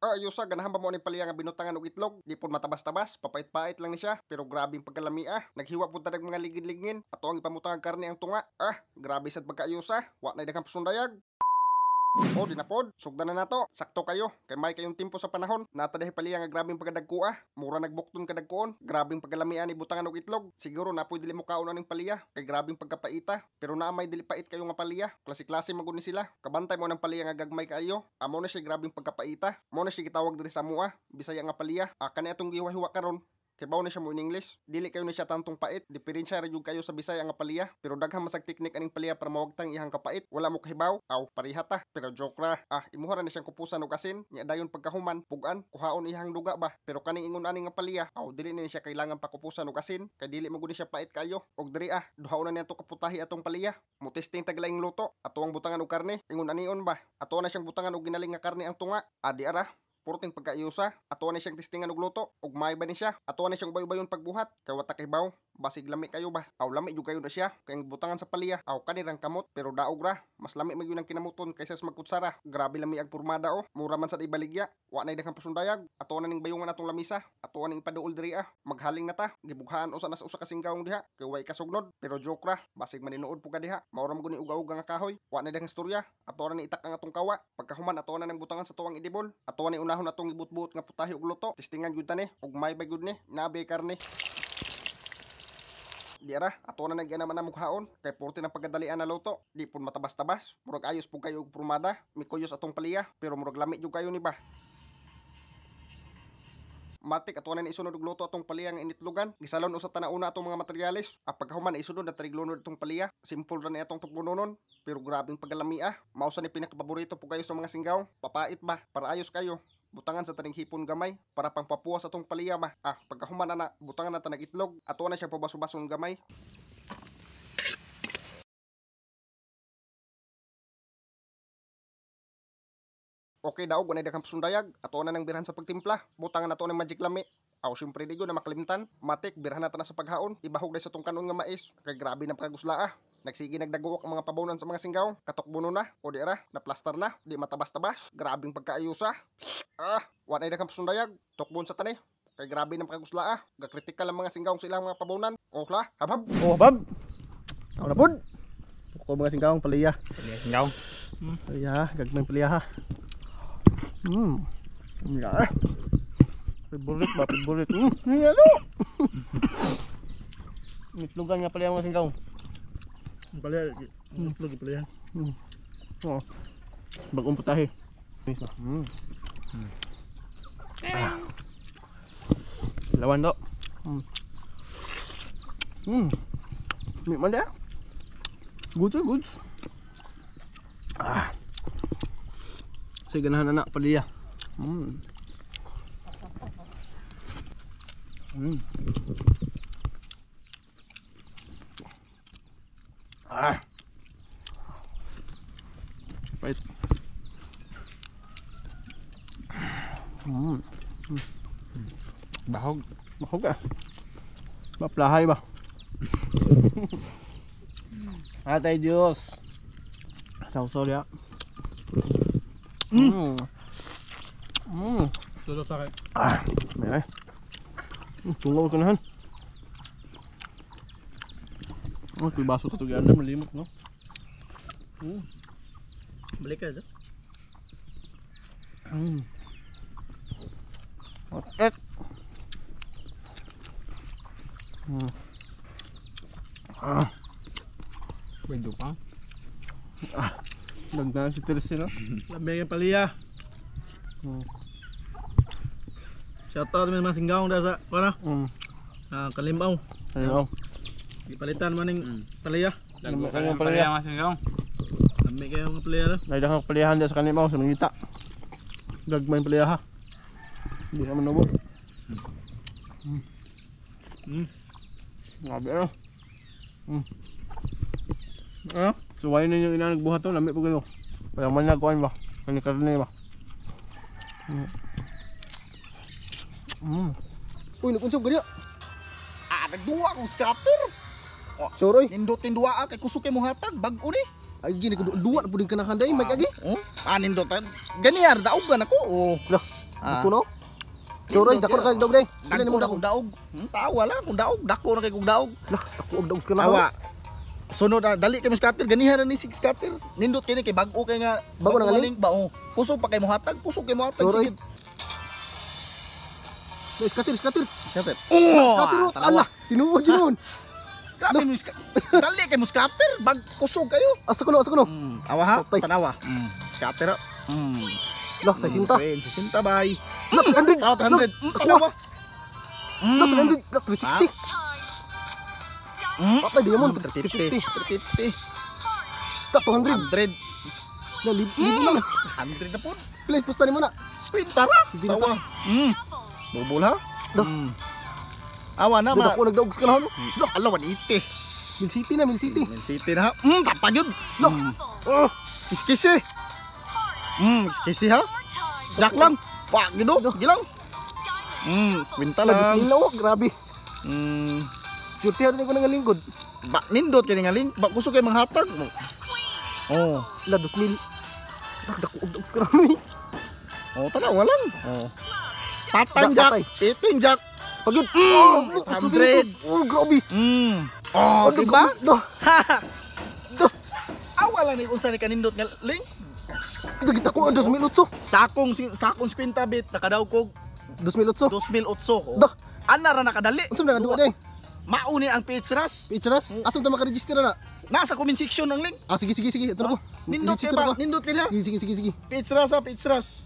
Ayusa ganahan ba mo ni paliya nga binutangan og itlog? Di pud matabas-tabas, papait-pait lang ni siya, pero grabing pagkalami ah. Naghiwa pud tadag mga ligid-ligin, ato ang ipamutang karne ang tunga. Grabe sad pagkaayusa, wa na daghang pasundayag. O di na pod, sugdan na nato. Sakto kayo, kay may kayong timpo sa panahon. Nata dahi paliya nga grabing pagkadagko ah. Mura nagbukton kadagkoon, grabing pagkalamian ni butangan og itlog. Siguro na pud dili mo kaon aning paliya, kay grabing pagkapaita. Pero naa may dili pait kayo nga paliya. Klase-klase magud ni sila. Kabantay mo ng paliya nga gagmay kaayo. Amo na siya grabing pagkapaita. Mo na siya gitawag diri sa mua, Bisaya nga paliya. Kani atong giwa-hiwa karon. Kay bawo na siya mo in English. Dili kayo na siya tantong pait. Diferensya ra jud kayo sa Bisaya nga paliya. Pero daghang masag teknik aning paliya para mawagtang ihang kapait. Wala mo kahibaw. Pareha ta. Pero joke ra. Imuha ra na siyang kupusan og asin. Nya dayon pagkahuman, pugan, kuhaon ihang duga ba. Pero kaning ingon ani nga paliya, dili na siya kailangan pakupusan og asin. Kay dili mo gud siya pait kayo. Og diri duhaon na niya to kaputahi atong paliya. Mo testing taglaing luto. Ato ang butangan og karne. Ingon anion ba? Ato na siyang butangan og ginaling nga karne ang tunga. Di ara. Purting pagkaayusa, ato na siyang testingan og luto, ug may ba ni siya, ato na siyang bayo-bayon pagbuhat, kay wata kay baw, basig lami kayo ba, lami jud kayo na siya, kay ang butangan sa paliya, kanirang kamot, pero daog ra, mas lami magyud ang kinamuton kaysa sa magkutsara, grabe lami ang pormada mura man sad ibaligya, wa na daghang pasundayag, ato na ning bayongan atong lamisa, ato na ning ipaduol diri maghaling na ta, gibughaan usa na sa usa ka singgawong diha, kay way kasugnod, pero joke ra, basig maninuod po ka diha, maura mo guni uga-uga nga kahoy, wa na daghang istorya, ato na ni itak ang atong kawa, pagkahuman ato na nang butangan sa tuwang idibol, ato na unahon atong ibut-but nga putahi og luto, testingan gyud tani, ug may ba gyud ni, nabe karne. Di ara, ato na nagyan naman na mughaon, kay porte ng pagkadalian na luto, di pud matabas-tabas, murag ayos po kayo og pormada, mikuyos atong paliya, pero murag lami jud kayo ni ba. Matik ato na isunod og luto atong paliya nga initlogan, gisalon usa ta na una atong mga materyales, pagkahuman isunod na triglunod atong paliya, simple ra ni atong tukbunonon, pero grabing pagkalami mao sa ni pinakapaborito po kayo sa mga singgaw, papait ba, para ayos kayo. Butangan sa taning hipon gamay para pangpapuwas atong paliya ba. Pagkahuman na butangan na tanag itlog, ato na siya pabaso-bason gamay. Okay daw, gunay daghang pasundayag, ato na nang birhan sa pagtimpla, butangan na to ng magic lami. Siyempre di na makalimtan, matik, birhan na ta na sa paghaon, ibahog na sa tong kanon nga mais, kay grabe na pagkagusla Nagsige nagdaguok ang mga pabonon sa mga singgaw, katokbuno na, o di ara, naplastar na, di matabas-tabas, grabing pagkaayusa. Wa na daghang pasundayag, tokbon sa tani, kay grabe na pagkagusla gakritikal ang mga singgaw sa ilang mga pabonan. Habab. Habab. Ako na pod. Ko mga singgaw paliya. Paliya singgaw. Paliya, gagmay paliya ha. Ya. Favorite ba, favorite. Ano? Itlogan nga paliya mga singgaw. Paliya, itlog paliya. Bagong putahe. Lawan do. Nikmat dia. Good. Saya ganahan anak paliya. Pahit. Bahog. Bahog Maplahay ba? Atay Diyos. Sausaw dia. Tutok sa akin. May. Tungaw ka nahan. Ito baso ito ganda, malimot no? Balik ka ito. Otet. Pwede pa. Nagdaan si Tersi no? Lamig ang paliya. Shoutout naman mga singgaw dahil sa Kalimbaw. Ayun. Ipalitan man ng paliya. Lago kayong paliya mga singgaw. Lamig kayo mga paliya. Naidah ang paliyahan dyan sa kanima sa mangita. Gagmay paliya ha. Hindi naman nubo. Grabe ano. Suwain na yung ina nagbuhat to. Lamig po kayo. Parang man nagkuhan ba? Kani-karne ba? Uy, nakunsab gani. Nagduwa akong scatter. Sure oy. Nindot-tinduwa kay kusok kay mo hatag. Bag-o ni. Ay gini ko duwa na puding kanahan day may kagi. Oh, anin do tan. Ganiyar daogan ako. Oh. Lah, Ah. ito no. Suroy dako na kag dog day. Dili Dako mo na dako. kog daog. Tawa lang kung daog, dako na kay kog daog. Lah, dako og dog ka na. Tawa. Sunod na dali kay mo scatter ganihan na ni sig scatter. Nindot kini kay bag-o kay nga Bago na nga link ba oh. Puso pa kay mo hatag, puso kay mo hatag Suroy. sige. Skater. Scatter. Skater. Allah, tinuod yun. Grabe mo dali kay mo scatter, bag puso kayo. Asa kuno. Awa ha, Patay. tanawa. Scatter. Lah, sa sinta. Sa sinta bay. Lah, 300. Sa 100. Tanawa. Lah, 300. Lah, 360. Patay diamond 350. 350. Lah, 200. 100. Lah, libo lang. 100 na po. Please, pusta ni mo na. Spinta ra. Spinta. Tawa. Bubul ha. Dah. Awa na ma. Dako nagdaog ka na. Lah, alaw 180. Mil City na, Mil City. Mil City na ha. Tapag yun. Lah. Kiskisi. Kiskisi ha. Jack lang. Wah, gido. Gilang. Spinta Lah, lang. dilaw, grabe. Shorty hari ko nang lingkod. Ba nindot kini nga link. Ba gusto kay manghatag mo. Oh. Lah, 2,000. Lah, dako og dog ka na. Oh, tanawa lang. Oh. Patang Ba- Jack. Itin Jack. Pagod. 100. Oh, grabe. Oh, diba? Dah. Awa lang ni unsa ni kanindot nga link. Kita ko 2,800. Sakong spinta bit nakadaw kog 2,800. 2,800. Dah. Ana ra nakadali. Unsa man duwa day? Mauni ang page rush. Pictures? Asa ta maka-register na? Nasa comment section ng link. Ah, sige. Ito na ko. Nindot kay Register ba? ko. Nindot kay na. Sige. Page rush ha, page rush.